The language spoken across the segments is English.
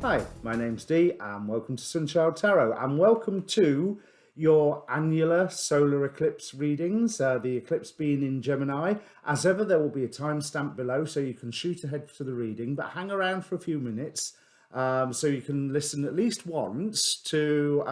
Hi, my name's Dee and welcome to Sunchild Tarot and welcome to your annular solar eclipse readings, the eclipse being in Gemini. As ever, there will be a timestamp below so you can shoot ahead to the reading, but hang around for a few minutes so you can listen at least once to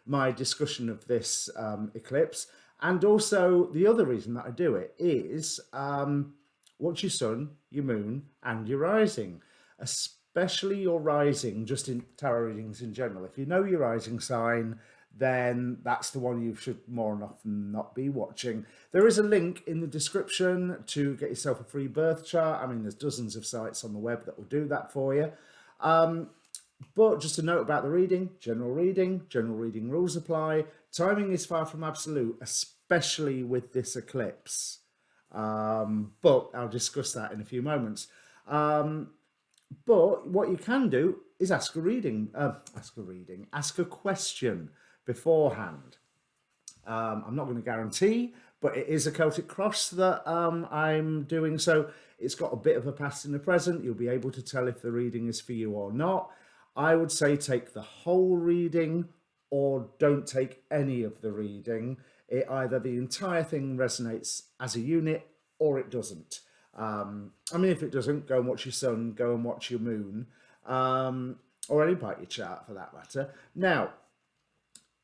my discussion of this eclipse. And also the other reason that I do it is watch your sun, your moon and your rising, especially your rising, just in tarot readings in general. If you know your rising sign, then that's the one you should more often not be watching. There is a link in the description to get yourself a free birth chart. I mean, there's dozens of sites on the web that will do that for you. But just a note about the reading, general reading rules apply. Timing is far from absolute, especially with this eclipse. But I'll discuss that in a few moments. But what you can do is ask a question beforehand. I'm not going to guarantee, but it is a Celtic cross that I'm doing. So it's got a bit of a past and a present. You'll be able to tell if the reading is for you or not. I would say take the whole reading or don't take any of the reading. Either the entire thing resonates as a unit or it doesn't. I mean, if it doesn't, go and watch your sun, go and watch your moon, or any part of your chart for that matter. Now,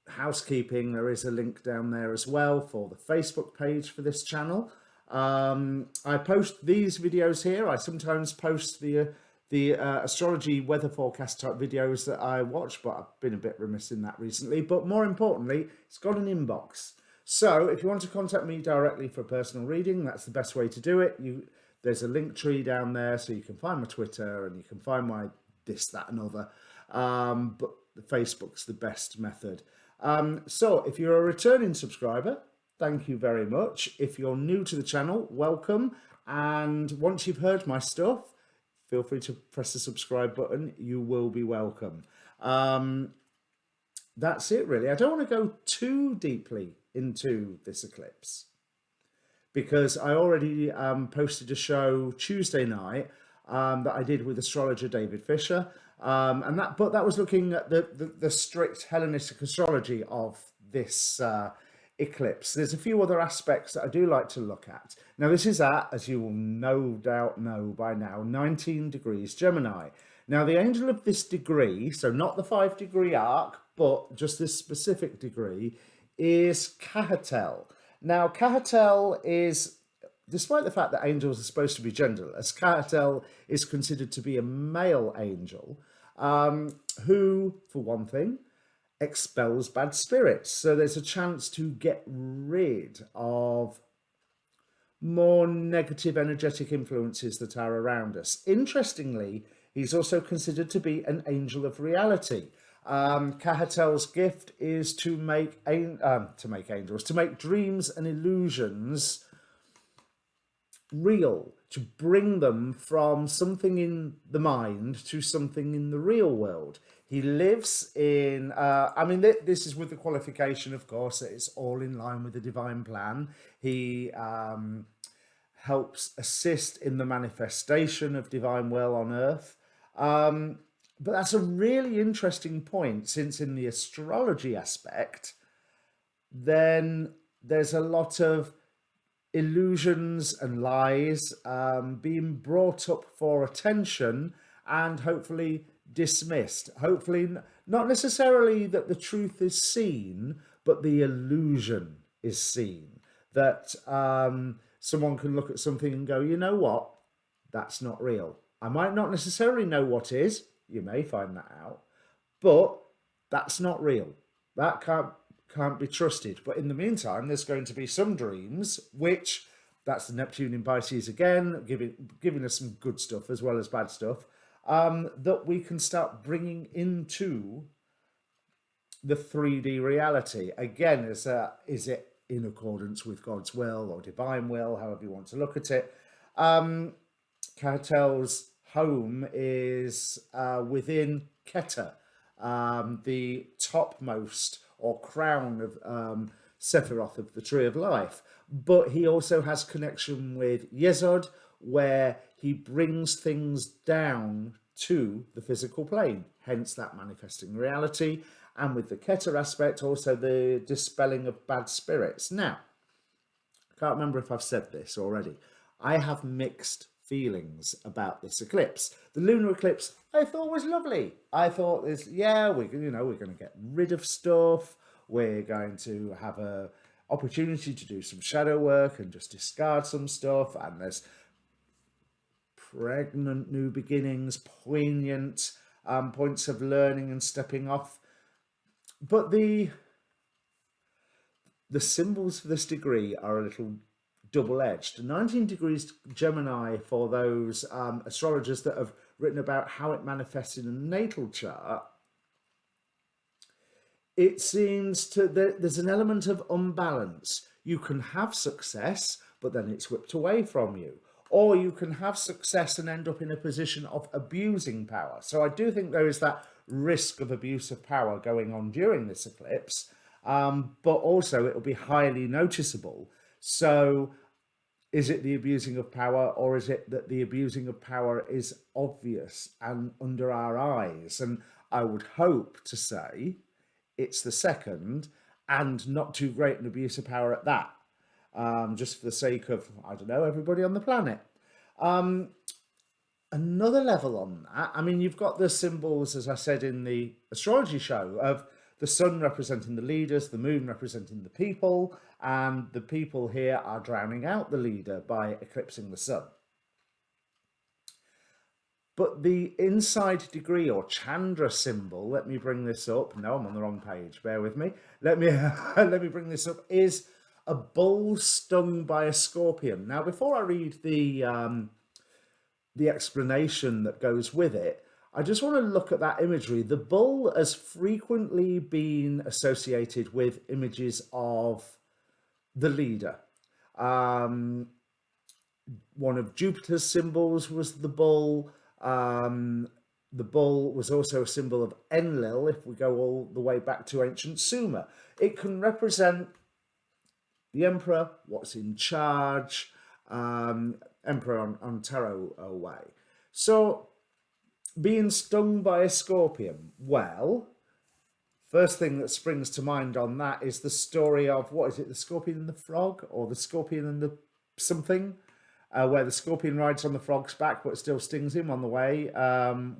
housekeeping, there is a link down there as well for the Facebook page for this channel. I post these videos here. I sometimes post the astrology weather forecast type videos that I watch, but I've been a bit remiss in that recently. But more importantly, it's got an inbox. So if you want to contact me directly for a personal reading, that's the best way to do it. There's a link tree down there, so you can find my Twitter and you can find my this, that and other. But the Facebook's the best method. So if you're a returning subscriber, thank you very much. If you're new to the channel, welcome. And once you've heard my stuff, feel free to press the subscribe button. You will be welcome. That's it, really. I don't want to go too deeply into this eclipse because I already posted a show Tuesday night that I did with astrologer David Fischer, but that was looking at the strict Hellenistic astrology of this eclipse. There's a few other aspects that I do like to look at. Now, this is at, as you will no doubt know by now, 19 degrees Gemini. Now, the angel of this degree, so not the 5-degree arc, but just this specific degree, is Ketter. Now, Ketter is, despite the fact that angels are supposed to be genderless, Ketter is considered to be a male angel who, for one thing, expels bad spirits. So there's a chance to get rid of more negative energetic influences that are around us. Interestingly, he's also considered to be an angel of reality. Kahatel's gift is to make angels, to make dreams and illusions real, to bring them from something in the mind to something in the real world. He lives in, I mean, this is with the qualification, of course, that it's all in line with the divine plan. He helps assist in the manifestation of divine will on earth. But that's a really interesting point, since in the astrology aspect, then there's a lot of illusions and lies being brought up for attention and hopefully dismissed. Hopefully not necessarily that the truth is seen, but the illusion is seen. That someone can look at something and go, you know what, that's not real. I might not necessarily know what is. You may find that out, but that's not real. That can't be trusted. But in the meantime, there's going to be some dreams, which that's the Neptune in Pisces again, giving us some good stuff as well as bad stuff, that we can start bringing into the 3D reality. Again, is it in accordance with God's will or divine will, however you want to look at it? Cartel's home is within Ketter, the topmost or crown of Sephiroth of the Tree of Life. But he also has connection with Yesod, where he brings things down to the physical plane, hence that manifesting reality. And with the Ketter aspect, also the dispelling of bad spirits. Now, I can't remember if I've said this already. I have mixed feelings about this eclipse. The lunar eclipse I thought was lovely. I thought this, yeah, we're going to get rid of stuff. We're going to have a opportunity to do some shadow work and just discard some stuff. And there's pregnant new beginnings, poignant points of learning and stepping off. But the symbols for this degree are a little double-edged. 19 degrees Gemini, for those astrologers that have written about how it manifests in a natal chart, it seems there's an element of unbalance. You can have success, but then it's whipped away from you. Or you can have success and end up in a position of abusing power. So I do think there is that risk of abuse of power going on during this eclipse, but also it will be highly noticeable. So is it the abusing of power, or is it that the abusing of power is obvious and under our eyes? And I would hope to say it's the second, and not too great an abuse of power at that, just for the sake of, I don't know, everybody on the planet. Another level on that, I mean, you've got the symbols, as I said in the astrology show, of the sun representing the leaders, the moon representing the people, and the people here are drowning out the leader by eclipsing the sun. But the inside degree or Chandra symbol, let me bring this up. No, I'm on the wrong page. Bear with me. Let me bring this up. Is a bull stung by a scorpion. Now, before I read the explanation that goes with it, I just want to look at that imagery. The bull has frequently been associated with images of the leader. One of Jupiter's symbols was the bull. The bull was also a symbol of Enlil, if we go all the way back to ancient Sumer. It can represent the emperor, what's in charge, emperor on tarot way. So being stung by a scorpion, well, first thing that springs to mind on that is the story of, what is it, the scorpion and the frog, or the scorpion and the something, where the scorpion rides on the frog's back but still stings him on the way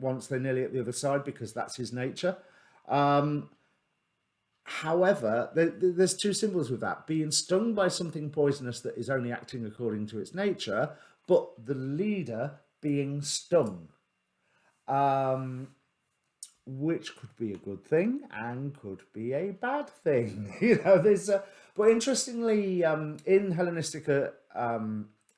once they're nearly at the other side, because that's his nature. However, there's two symbols with that: being stung by something poisonous that is only acting according to its nature, but the leader being stung, which could be a good thing and could be a bad thing. But interestingly, in Hellenistic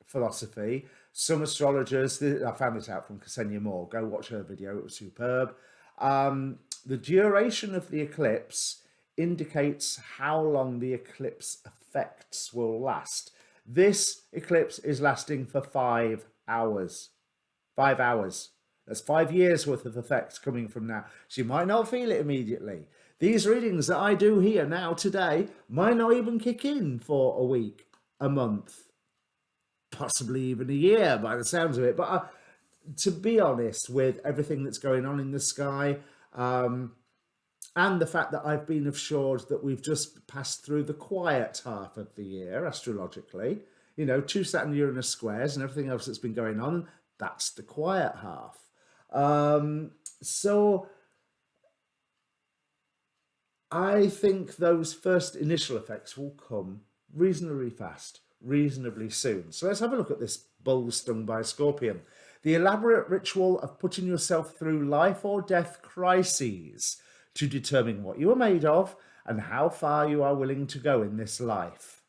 philosophy, some astrologers, I found this out from Ksenia Moore, go watch her video, it was superb. The duration of the eclipse indicates how long the eclipse effects will last. This eclipse is lasting for 5 hours. 5 hours. That's 5 years worth of effects coming from now. So you might not feel it immediately. These readings that I do here now today might not even kick in for a week, a month, possibly even a year by the sounds of it. But to be honest, with everything that's going on in the sky, and the fact that I've been assured that we've just passed through the quiet half of the year, astrologically, 2 Saturn-Uranus squares and everything else that's been going on, that's the quiet half. So I think those first initial effects will come reasonably fast, reasonably soon. So let's have a look at this bull stung by a scorpion. The elaborate ritual of putting yourself through life or death crises to determine what you are made of and how far you are willing to go in this life.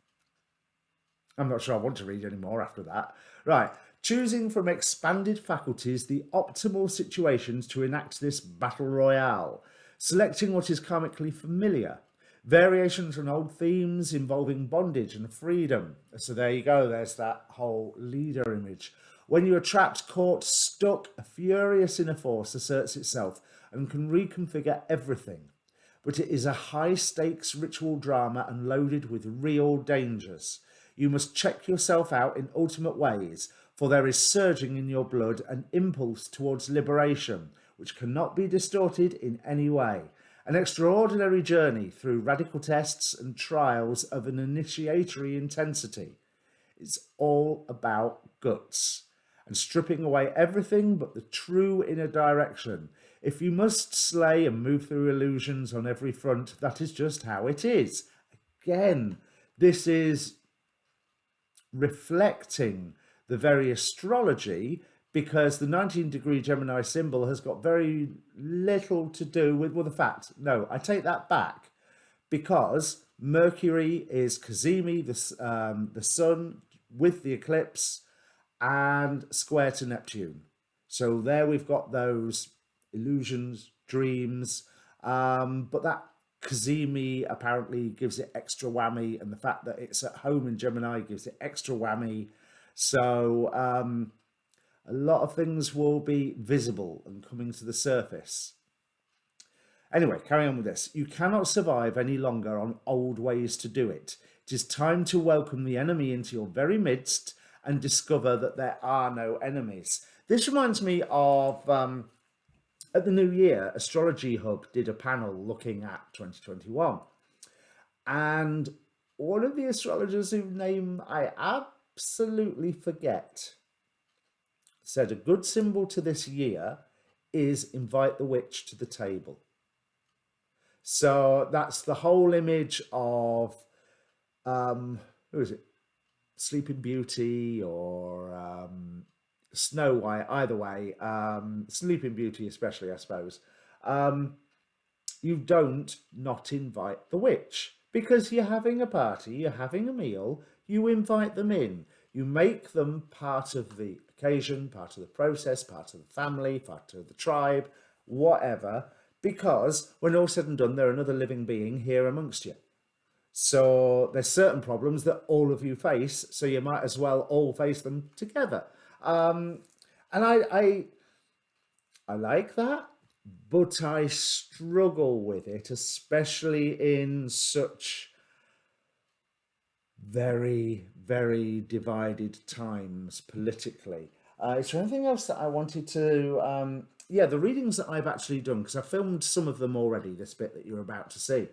I'm not sure I want to read any more after that. Right. Choosing from expanded faculties the optimal situations to enact this battle royale. Selecting what is karmically familiar. Variations on old themes involving bondage and freedom. So there you go. There's that whole leader image. When you are trapped, caught, stuck, a furious inner force asserts itself and can reconfigure everything. But it is a high-stakes ritual drama and loaded with real dangers. You must check yourself out in ultimate ways. For there is surging in your blood an impulse towards liberation, which cannot be distorted in any way. An extraordinary journey through radical tests and trials of an initiatory intensity. It's all about guts and stripping away everything but the true inner direction. If you must slay and move through illusions on every front, that is just how it is. Again, this is reflecting the very astrology, because the 19-degree Gemini symbol has got very little to do with, well, the fact, no, I take that back, because Mercury is Cazimi, the sun with the eclipse, and square to Neptune. So there we've got those illusions, dreams, but that Cazimi apparently gives it extra whammy, and the fact that it's at home in Gemini gives it extra whammy. So a lot of things will be visible and coming to the surface. Anyway, carry on with this. You cannot survive any longer on old ways to do it. It is time to welcome the enemy into your very midst and discover that there are no enemies. This reminds me of, at the New Year, Astrology Hub did a panel looking at 2021. And one of the astrologers whose name I absolutely forget said a good symbol to this year is invite the witch to the table. So that's the whole image of, who is it? Sleeping Beauty or Snow White, either way. Sleeping Beauty especially, I suppose. You don't not invite the witch, because you're having a party, you're having a meal, you invite them in. You make them part of the occasion, part of the process, part of the family, part of the tribe, whatever, because when all's said and done, they're another living being here amongst you. So there's certain problems that all of you face, so you might as well all face them together. And I like that, but I struggle with it, especially in such very, very divided times politically. Is there anything else that I wanted to... yeah, the readings that I've actually done, because I filmed some of them already, this bit that you're about to see.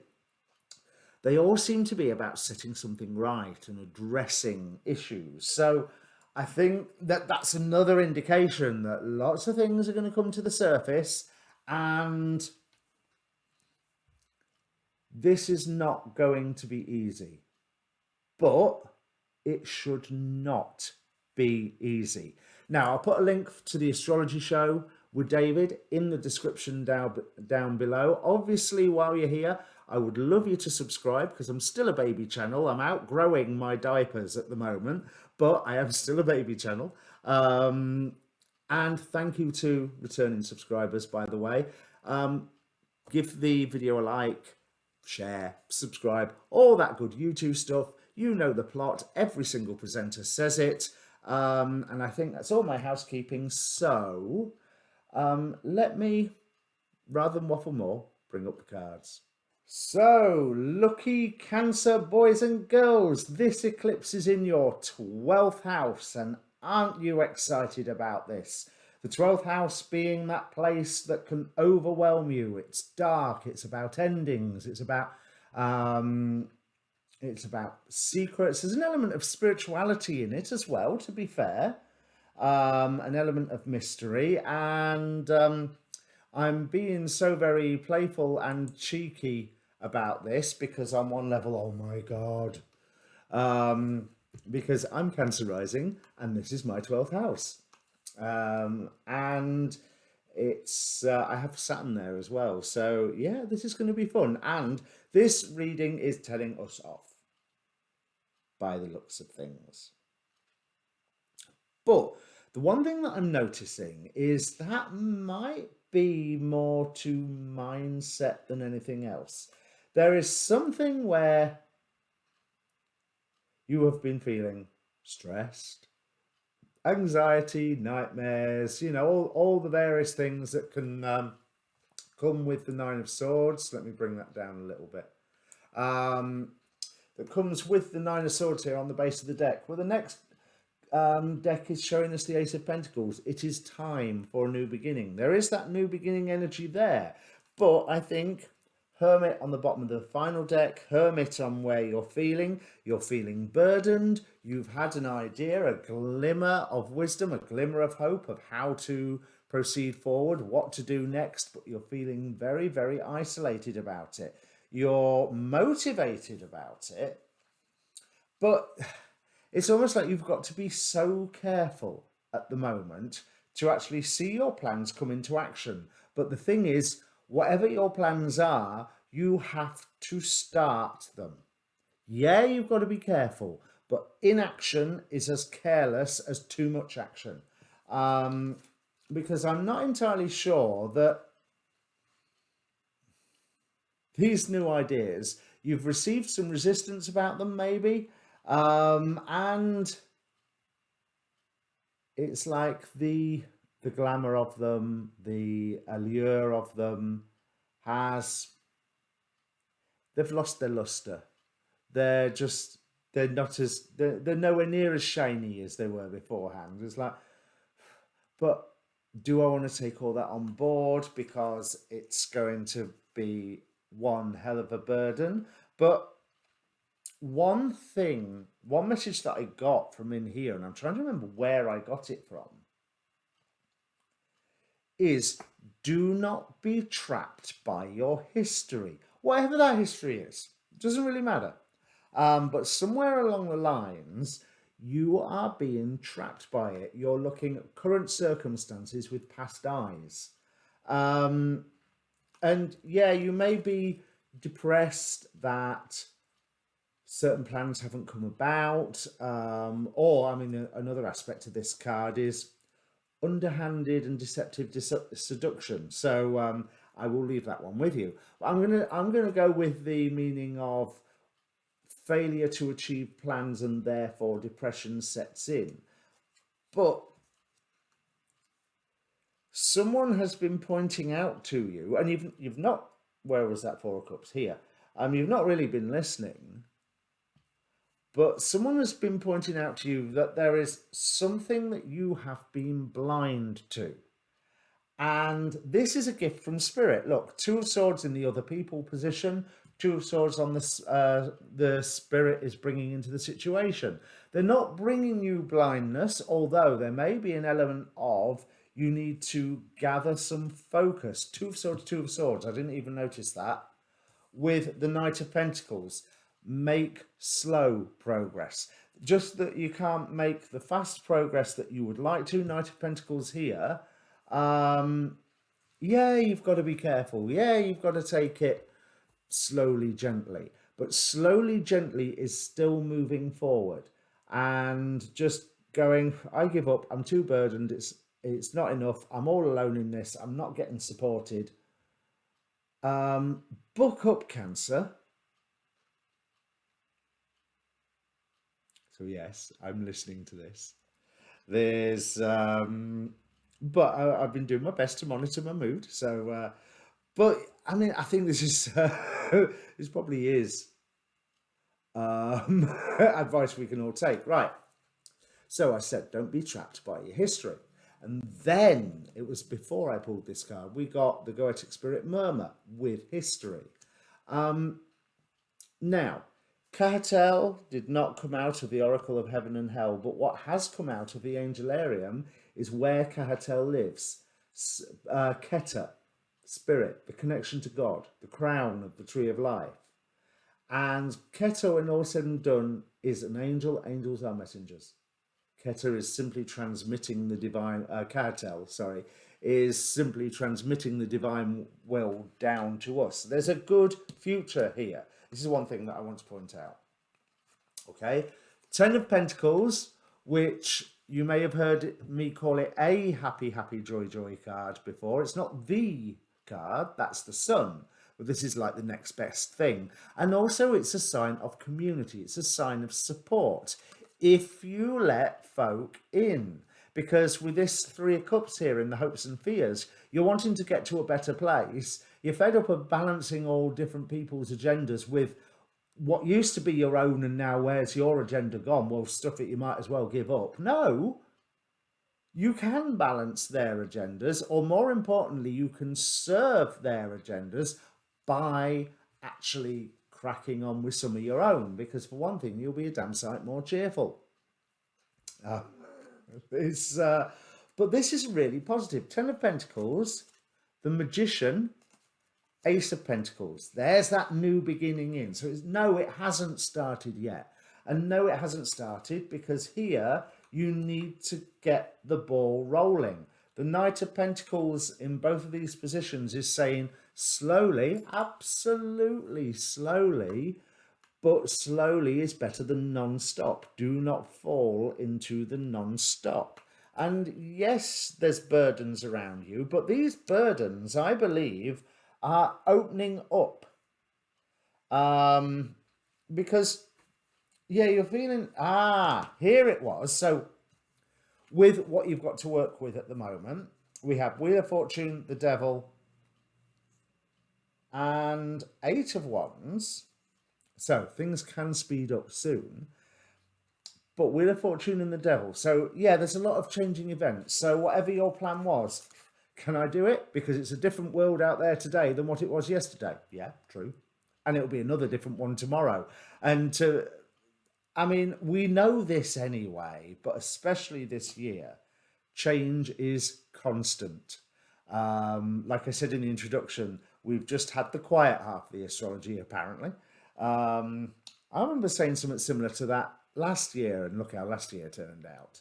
They all seem to be about setting something right and addressing issues. So I think that that's another indication that lots of things are going to come to the surface, and this is not going to be easy. But it should not be easy. Now, I'll put a link to the astrology show with David in the description down below. Obviously, while you're here, I would love you to subscribe, because I'm still a baby channel. I'm outgrowing my diapers at the moment, but I am still a baby channel. And thank you to returning subscribers, by the way. Give the video a like, share, subscribe, all that good YouTube stuff. You know the plot. Every single presenter says it. And I think that's all my housekeeping. So let me, rather than waffle more, bring up the cards. So, lucky Cancer boys and girls, this eclipse is in your 12th house, and aren't you excited about this? The 12th house being that place that can overwhelm you. It's dark, it's about endings, it's about secrets. There's an element of spirituality in it as well, to be fair. An element of mystery, and I'm being so very playful and cheeky about this because I'm on level, oh my God, because I'm Cancer rising and this is my 12th house. And it's, I have Saturn there as well. So yeah, this is going to be fun. And this reading is telling us off by the looks of things. But the one thing that I'm noticing is that might be more to mindset than anything else. There is something where you have been feeling stressed, anxiety, nightmares, you know, all the various things that can come with the Nine of Swords. Let me bring that down a little bit. That comes with the Nine of Swords here on the base of the deck. Well, the next deck is showing us the Ace of Pentacles. It is time for a new beginning. There is that new beginning energy there. But I think Hermit on the bottom of the final deck, Hermit on where you're feeling burdened. You've had an idea, a glimmer of wisdom, a glimmer of hope of how to proceed forward, what to do next, but you're feeling very, very isolated about it. You're motivated about it, but it's almost like you've got to be so careful at the moment to actually see your plans come into action. But the thing is, whatever your plans are, you have to start them. Yeah, you've got to be careful, but inaction is as careless as too much action. Because I'm not entirely sure that these new ideas, you've received some resistance about them maybe, and it's like the glamour of them, the allure of them they've lost their luster. They're nowhere near as shiny as they were beforehand. It's like, but do I want to take all that on board, because it's going to be one hell of a burden? But one message that I got from in here, and I'm trying to remember where I got it from, is do not be trapped by your history. Whatever that history is, it doesn't really matter. But somewhere along the lines, you are being trapped by it. You're looking at current circumstances with past eyes. And yeah, you may be depressed that certain plans haven't come about. Or, I mean, another aspect of this card is underhanded and deceptive seduction. So I will leave that one with you. I'm gonna go with the meaning of failure to achieve plans, and therefore depression sets in. But someone has been pointing out to you, and you've not, where was that Four of Cups here? You've not really been listening, but someone has been pointing out to you that there is something that you have been blind to. And this is a gift from Spirit. Look, Two of Swords in the other people position, Two of Swords on the Spirit is bringing into the situation. They're not bringing you blindness, although there may be an element of you need to gather some focus. Two of Swords, Two of Swords. I didn't even notice that. With the Knight of Pentacles, make slow progress. Just that you can't make the fast progress that you would like to. Knight of Pentacles here. Yeah, you've got to be careful. Yeah, you've got to take it slowly, gently. But slowly, gently is still moving forward. And just going, I give up. I'm too burdened. It's not enough. I'm all alone in this. I'm not getting supported. Book up, Cancer. So yes, I'm listening to this. There's but I've been doing my best to monitor my mood. So but I mean, I think this is this probably is advice we can all take. Right. So I said, don't be trapped by your history. And then it was before I pulled this card, we got the Goetic Spirit Murmur with history. Now, Cahatel did not come out of the Oracle of Heaven and Hell, but what has come out of the Angelarium is where Cahatel lives. Ketter Spirit, the connection to God, the crown of the Tree of Life. And Keter, when all said and done, is an angel. Angels are messengers. Keter is simply transmitting the divine, Cahatel, sorry, is simply transmitting the divine will down to us. There's a good future here. This is one thing that I want to point out. Okay, Ten of Pentacles, which you may have heard me call it a happy, happy, joy, joy card before. It's not the card, that's the sun. But this is like the next best thing. And also it's a sign of community. It's a sign of support. If you let folk in. Because with this Three of Cups here in the hopes and fears, you're wanting to get to a better place. You're fed up of balancing all different people's agendas with what used to be your own and now where's your agenda gone? Well, stuff that you might as well give up. No, you can balance their agendas, or more importantly, you can serve their agendas by actually cracking on with some of your own, because for one thing, you'll be a damn sight more cheerful. Uh, but this is really positive. Ten of Pentacles, the Magician, Ace of Pentacles. There's that new beginning in. So no, it hasn't started yet. And no, it hasn't started because here you need to get the ball rolling. The Knight of Pentacles in both of these positions is saying slowly, absolutely slowly, but slowly is better than non-stop. Do not fall into the non-stop. And yes, there's burdens around you, but these burdens, I believe, are opening up. Because, yeah, you're feeling, here it was. So with what you've got to work with at the moment, we have Wheel of Fortune, the Devil, and Eight of Wands. So things can speed up soon. But Wheel of Fortune and the Devil. So yeah, there's a lot of changing events. So whatever your plan was, can I do it? Because it's a different world out there today than what it was yesterday. Yeah, true. And it'll be another different one tomorrow. And I mean, we know this anyway, but especially this year, change is constant. Like I said in the introduction, we've just had the quiet half of the astrology, apparently. I remember saying something similar to that last year, and look how last year turned out.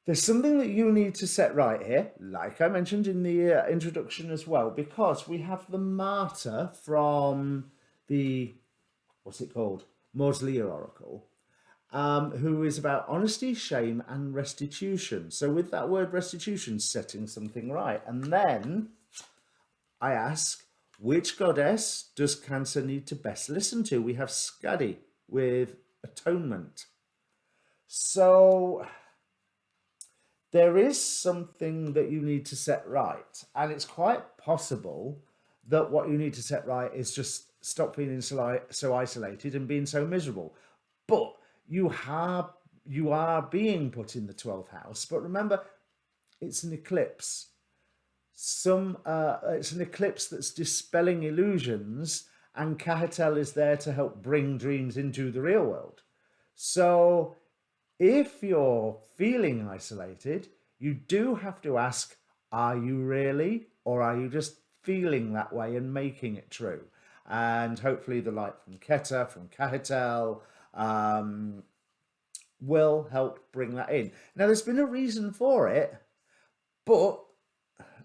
There's something that you need to set right here, like I mentioned in the introduction as well, because we have the martyr from the, what's it called? Mausoleum Oracle, who is about honesty, shame, and restitution. So with that word restitution, setting something right. And then I ask, which goddess does Cancer need to best listen to? We have Skadi with atonement. So there is something that you need to set right. And it's quite possible that what you need to set right is just stop feeling so isolated and being so miserable. But you are being put in the 12th house. But remember, it's an eclipse. It's an eclipse that's dispelling illusions, and Ketter is there to help bring dreams into the real world. So if you're feeling isolated, you do have to ask, are you really? Or are you just feeling that way and making it true? And hopefully the light from Ketter, from Ketter, will help bring that in. Now, there's been a reason for it, but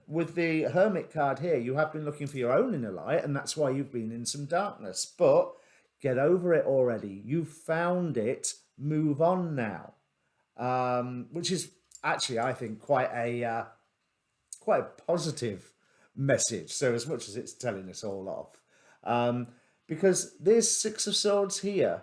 with the Hermit card here, you have been looking for your own inner light, and that's why you've been in some darkness. But get over it already. You've found it. Move on now. Which is actually, I think, quite a positive message. So as much as it's telling us all off, because there's Six of Swords here.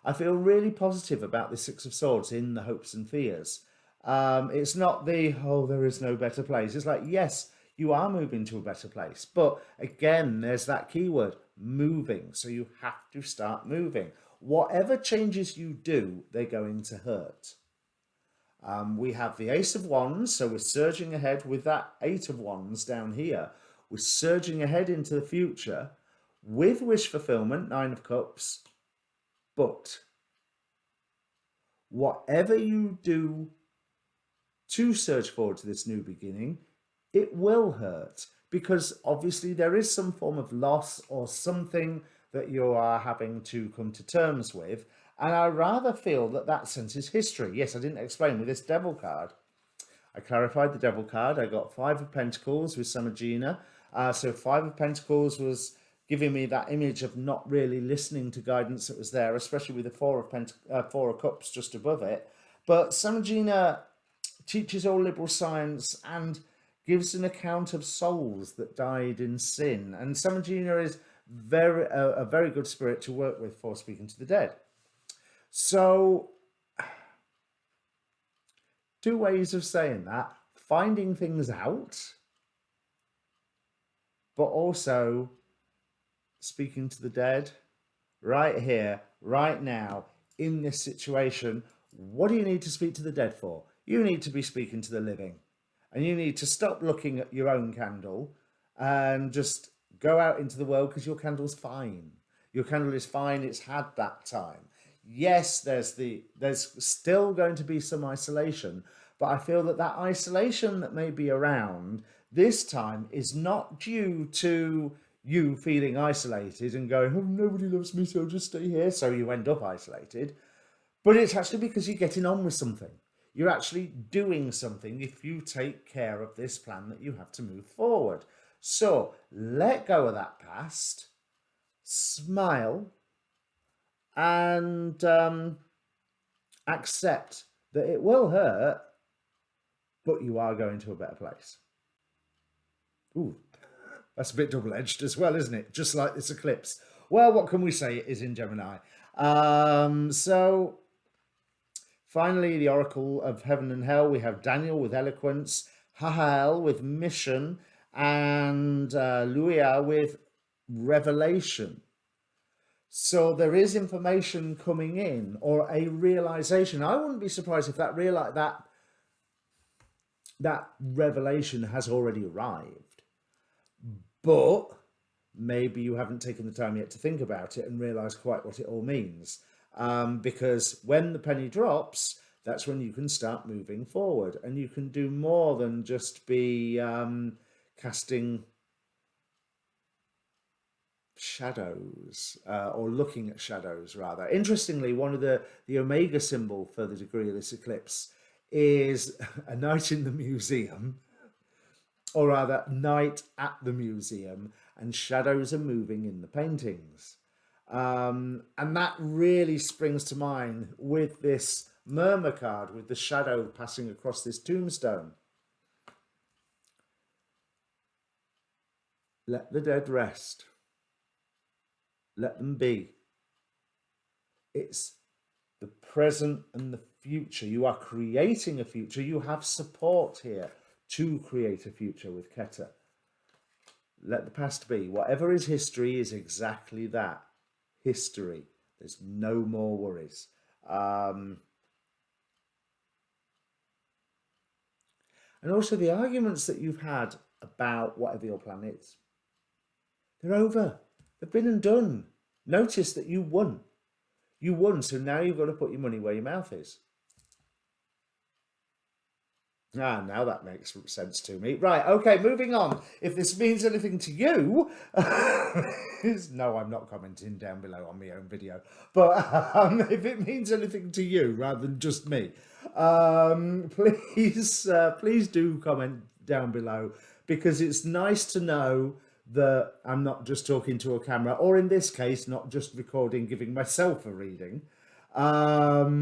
I feel really positive about the Six of Swords in the hopes and fears. It's not the, oh, there is no better place. It's like, yes, you are moving to a better place. But again, there's that keyword, moving. So you have to start moving. Whatever changes you do, they're going to hurt. We have the Ace of Wands. So we're surging ahead with that Eight of Wands down here. We're surging ahead into the future with wish fulfillment, Nine of Cups. But whatever you do to surge forward to this new beginning, it will hurt, because obviously there is some form of loss or something that you are having to come to terms with. And I rather feel that that sense is history. Yes, I didn't explain with this Devil card. I clarified the Devil card. I got Five of Pentacles with Samagina. So Five of Pentacles was giving me that image of not really listening to guidance that was there, especially with the Four of Cups just above it. But Samagina teaches all liberal science and gives an account of souls that died in sin. And Samagina is a very good spirit to work with for speaking to the dead. So, two ways of saying that: finding things out, but also speaking to the dead right here, right now, in this situation. What do you need to speak to the dead for? You need to be speaking to the living. And you need to stop looking at your own candle and just go out into the world, because your candle's fine. Your candle is fine. It's had that time. Yes, there's still going to be some isolation, but I feel that that isolation that may be around this time is not due to you feeling isolated and going, oh, nobody loves me, so I'll just stay here. So you end up isolated. But it's actually because you're getting on with something. You're actually doing something if you take care of this plan that you have to move forward. So let go of that past, smile, and accept that it will hurt, but you are going to a better place. Ooh, that's a bit double-edged as well, isn't it? Just like this eclipse. Well, what can we say? It is in Gemini. So finally, the Oracle of Heaven and Hell, we have Daniel with eloquence, Hahael with mission, and Luia with revelation. So there is information coming in, or a realization. I wouldn't be surprised if that revelation has already arrived, but maybe you haven't taken the time yet to think about it and realize quite what it all means. Because when the penny drops, that's when you can start moving forward, and you can do more than just be casting shadows, or looking at shadows rather. Interestingly, one of the omega symbol for the degree of this eclipse is a night in the museum, or rather night at the museum, and shadows are moving in the paintings. And that really springs to mind with this murmur card, with the shadow passing across this tombstone. Let the dead rest. Let them be. It's the present and the future. You are creating a future. You have support here to create a future with Ketter. Let the past be. Whatever is history is exactly that. History. There's no more worries. And also the arguments that you've had about whatever your plan is, they're over. They've been and done. Notice that you won. You won, so now you've got to put your money where your mouth is. Ah, now that makes sense to me. Right, okay, moving on. If this means anything to you, no, I'm not commenting down below on my own video, but if it means anything to you rather than just me, please do comment down below, because it's nice to know that I'm not just talking to a camera, or in this case, not just recording, giving myself a reading. But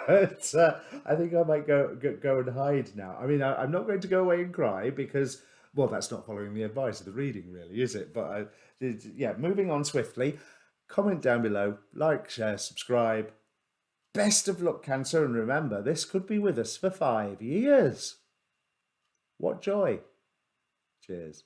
I think I might go and hide now. I mean, I'm not going to go away and cry, because, well, that's not following the advice of the reading, really, is it? But yeah, moving on swiftly. Comment down below, like, share, subscribe. Best of luck, Cancer, and remember, this could be with us for 5 years. What joy. Cheers.